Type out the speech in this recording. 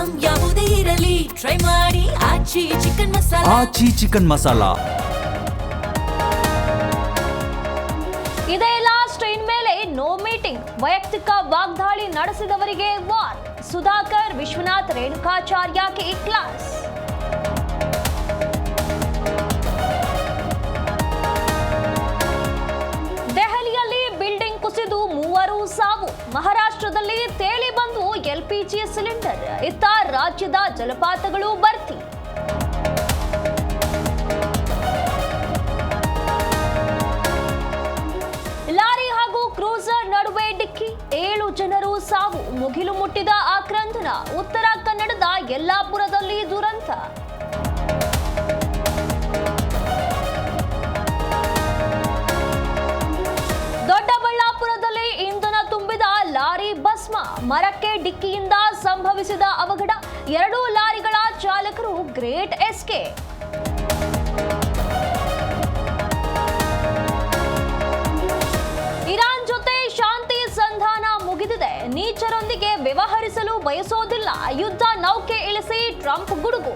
Item ಯಾವುದೇ ಇರಲಿ try ಮಾಡಿ ಆಚಿ ಚಿಕನ್ ಮಸಾಲಾ. ಆಚಿ ಚಿಕನ್ ಮಸಾಲಾ. ಇದೇ ಲಾಸ್ಟ್ ಇನ್ಮೇಲೆ ನೋ ಮೀಟಿಂಗ್. ವೈಯಕ್ತಿಕ ವಾಗ್ದಾಳಿ ನಡೆಸಿದವರಿಗೆ ವಾರ್. ಸುಧಾಕರ್, ವಿಶ್ವನಾಥ್, ರೇಣುಕಾಚಾರ್ಯಗೆ ಕ್ಲಾಸ್. ದೆಹಲಿಯಲ್ಲಿ ಬಿಲ್ಡಿಂಗ್ ಕುಸಿದು 3 ಸಾವು. ಮಹಾರಾಷ್ಟ್ರದಲ್ಲಿ ತೇಲಿ ಬಂದು ಎಲ್ಪಿಜಿ ಸಿಲಿಂಡರ್. ಇತ್ತ ರಾಜ್ಯದ ಜಲಪಾತಗಳು ಭರ್ತಿ. ಲಾರಿ ಹಾಗೂ ಕ್ರೂಸರ್ ನಡುವೆ ಡಿಕ್ಕಿ. 7 ಜನರು ಸಾವು. ಮುಗಿಲು ಮುಟ್ಟಿದ ಆಕ್ರಂದನ. ಉತ್ತರ ಕನ್ನಡದ ಯಲ್ಲಾಪುರದಲ್ಲಿ ದುರಂತ. ದೊಡ್ಡಬಳ್ಳಾಪುರದಲ್ಲಿ ಇಂಧನ ತುಂಬಿದ ಲಾರಿ ಭಸ್ಮ. ಮರಕ್ಕೆ ಡಿಕ್ಕಿಯಿಂದ ಸಂಭವಿಸಿದ ಅವಘಡ. 2 ಲಾರಿಗಳ ಚಾಲಕರು ಗ್ರೇಟ್ ಎಸ್ಕೇಪ್. ಇರಾನ್ ಜೊತೆ ಶಾಂತಿ ಸಂಧಾನ ಮುಗಿದಿದೆ. ನೀಚರೊಂದಿಗೆ ವ್ಯವಹರಿಸಲು ಬಯಸೋದಿಲ್ಲ. ಯುದ್ಧ ನೌಕೆ ಇಳಿಸಿ ಟ್ರಂಪ್ ಗುಡುಗು.